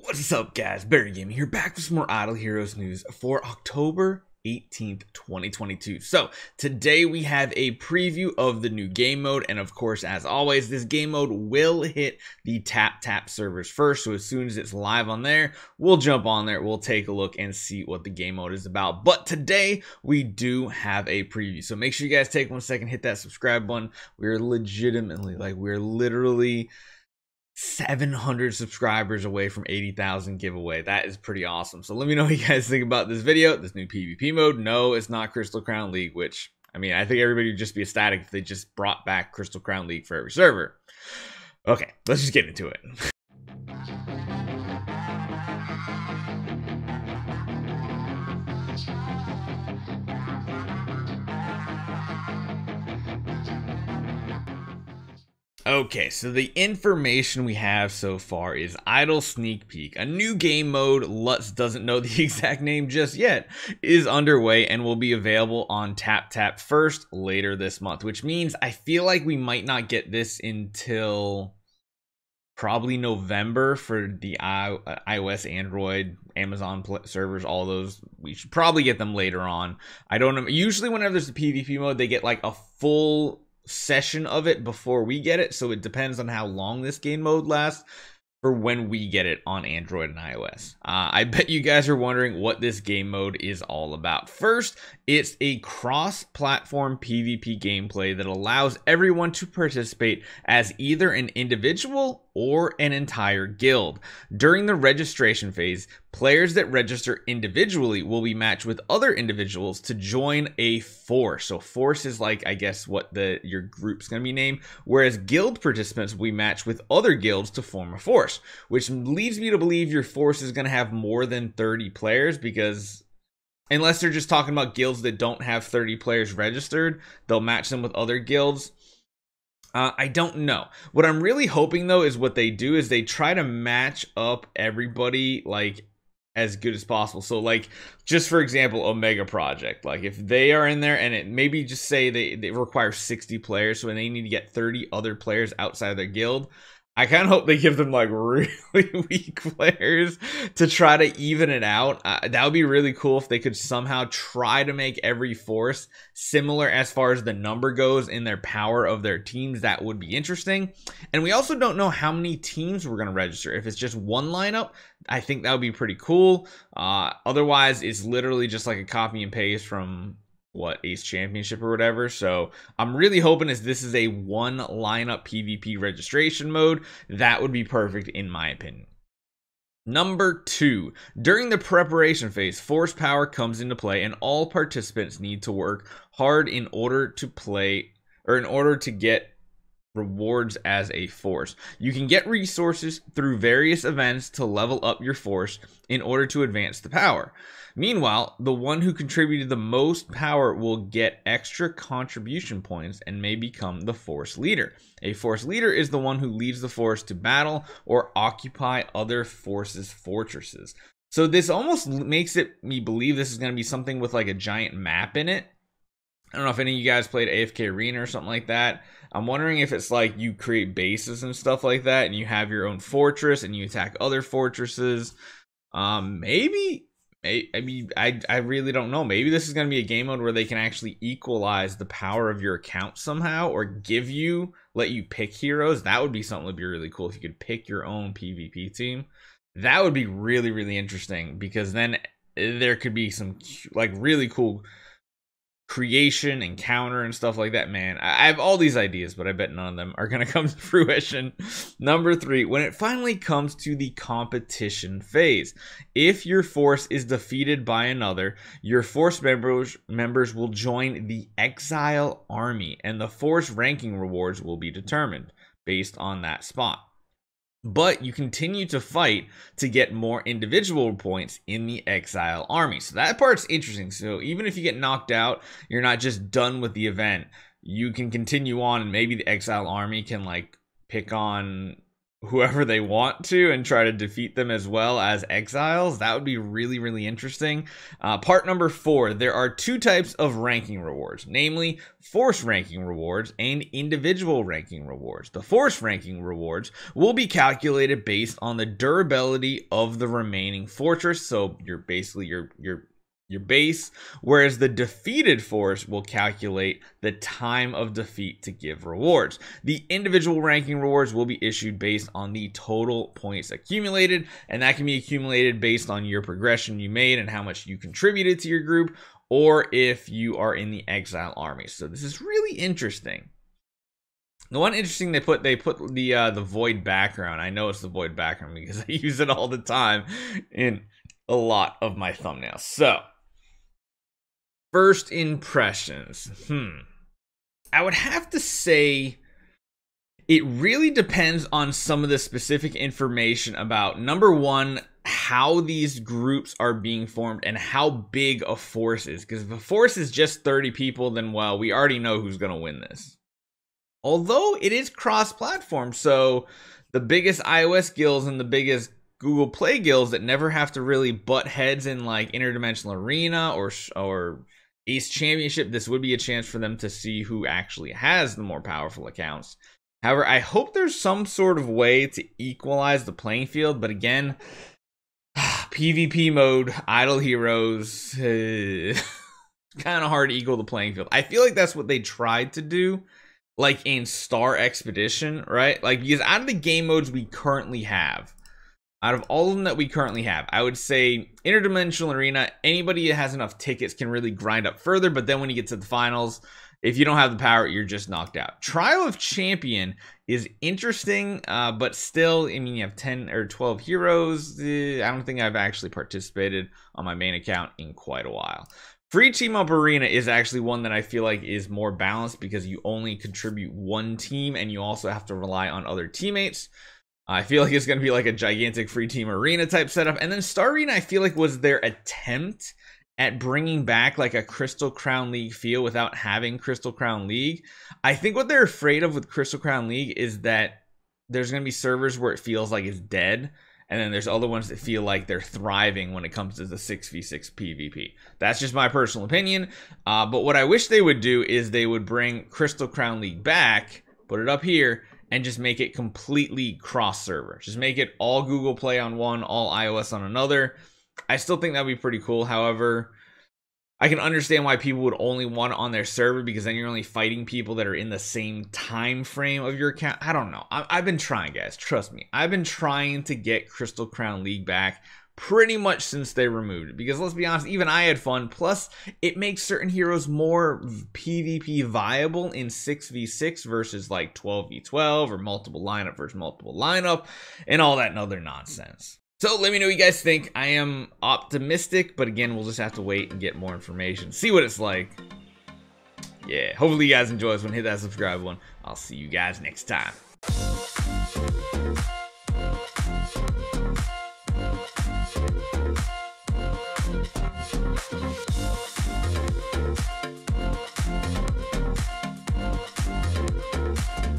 What's up, guys? Barry Gaming here, back with some more Idle Heroes news for October 18th, 2022. So today we have a preview of the new game mode, and of course, as always, this game mode will hit the TapTap servers first. So as soon as it's live on there, we'll jump on there, we'll take a look and see what the game mode is about. But today we do have a preview, so make sure you guys take 1 second, hit that subscribe button. We're legitimately, we're literally 700 subscribers away from 80,000 giveaway. That is pretty awesome. So let me know what you guys think about this video, this new PvP mode. No, it's not Crystal Crown League, which, I mean, I think everybody would just be ecstatic if they just brought back Crystal Crown League for every server. Okay, let's just get into it. Okay, so the information we have so far is Idle Sneak Peek. A new game mode, Lutz doesn't know the exact name just yet, is underway and will be available on TapTap first later this month, which means I feel like we might not get this until probably November for the iOS, Android, Amazon servers, all those. We should probably get them later on. I don't know. Usually whenever there's a PvP mode, they get like a full session of it before we get it, so it depends on how long this game mode lasts for when we get it on Android and iOS. I bet you guys are wondering what this game mode is all about. First, it's a cross-platform PvP gameplay that allows everyone to participate as either an individual or an entire guild. During the registration phase, players that register individually will be matched with other individuals to join a force. So force is like, I guess, what your group's going to be named, whereas guild participants will be matched with other guilds to form a force, which leads me to believe your force is going to have more than 30 players, because unless they're just talking about guilds that don't have 30 players registered, they'll match them with other guilds. I don't know. What I'm really hoping, though, is what they do is they try to match up everybody like as good as possible. So like, just for example, Omega Project, like if they are in there and it maybe just say they require 60 players, so when they need to get 30 other players outside of their guild, I kind of hope they give them like really weak players to try to even it out. That would be really cool if they could somehow try to make every force similar as far as the number goes in their power of their teams. That would be interesting. And we also don't know how many teams we're going to register. If it's just one lineup, I think that would be pretty cool. Otherwise, it's literally just like a copy and paste from Ace Championship or whatever. So I'm really hoping this is a one lineup PvP registration mode. That would be perfect in my opinion. Number 2, during the preparation phase, force power comes into play, and all participants need to work hard in order to play, or in order to get rewards as a force. You can get resources through various events to level up your force in order to advance the power. Meanwhile, the one who contributed the most power will get extra contribution points and may become the force leader. A force leader is the one who leads the force to battle or occupy other forces' fortresses. So this almost makes me believe this is going to be something with like a giant map in it. I don't know if any of you guys played AFK Arena or something like that. I'm wondering if it's like you create bases and stuff like that, and you have your own fortress and you attack other fortresses. Maybe. I mean, I really don't know. Maybe this is going to be a game mode where they can actually equalize the power of your account somehow, or let you pick heroes. That would be something that would be really cool if you could pick your own PvP team. That would be really, really interesting, because then there could be some like really cool creation and counter and stuff like that. Man, I have all these ideas, but I bet none of them are going to come to fruition. Number 3, when it finally comes to the competition phase, if your force is defeated by another, your force members will join the Exile Army, and the force ranking rewards will be determined based on that spot. But you continue to fight to get more individual points in the Exile Army. So that part's interesting. So even if you get knocked out, you're not just done with the event. You can continue on, and maybe the Exile Army can like pick on whoever they want to and try to defeat them as well as exiles. That would be really, really interesting. Part number 4, there are 2 types of ranking rewards, namely force ranking rewards and individual ranking rewards. The force ranking rewards will be calculated based on the durability of the remaining fortress. So you're basically your base, whereas the defeated force will calculate the time of defeat to give rewards. The individual ranking rewards will be issued based on the total points accumulated, and that can be accumulated based on your progression you made and how much you contributed to your group, or if you are in the exile army. So this is really interesting. The one interesting they put the void background. I know it's the void background because I use it all the time in a lot of my thumbnails. So first impressions. I would have to say it really depends on some of the specific information about, number 1, how these groups are being formed and how big a force is. Because if a force is just 30 people, then, well, we already know who's going to win this. Although it is cross-platform, so the biggest iOS guilds and the biggest Google Play guilds that never have to really butt heads in like Interdimensional Arena or Ace Championship, this would be a chance for them to see who actually has the more powerful accounts. However, I hope there's some sort of way to equalize the playing field, but again, PvP mode, idle heroes, kind of hard to equal the playing field. I feel like that's what they tried to do, like in Star Expedition, right? Like, because out of the game modes we currently have, out of all of them that we currently have, I would say Interdimensional Arena, anybody that has enough tickets can really grind up further, but then when you get to the finals, if you don't have the power, you're just knocked out. Trial of Champion is interesting, but still, I mean, you have 10 or 12 heroes. I don't think I've actually participated on my main account in quite a while. Free Team Up Arena is actually one that I feel like is more balanced because you only contribute 1 team and you also have to rely on other teammates. I feel like it's going to be like a gigantic free team arena type setup. And then Star Arena, I feel like was their attempt at bringing back like a Crystal Crown League feel without having Crystal Crown League. I think what they're afraid of with Crystal Crown League is that there's going to be servers where it feels like it's dead. And then there's other ones that feel like they're thriving when it comes to the 6v6 PvP. That's just my personal opinion. But what I wish they would do is they would bring Crystal Crown League back, put it up here, and just make it completely cross-server. Just make it all Google Play on one, all iOS on another. I still think that'd be pretty cool. However, I can understand why people would only want it on their server because then you're only fighting people that are in the same time frame of your account. I don't know. I've been trying, guys. Trust me. I've been trying to get Crystal Crown League back pretty much since they removed it, because let's be honest, even I had fun. Plus it makes certain heroes more PvP viable in 6v6 versus like 12v12 or multiple lineup versus multiple lineup and all that and other nonsense. So let me know what you guys think. I am optimistic, but again, we'll just have to wait and get more information, see what it's like. Yeah, hopefully you guys enjoy this one. Hit that subscribe one. I'll see you guys next time.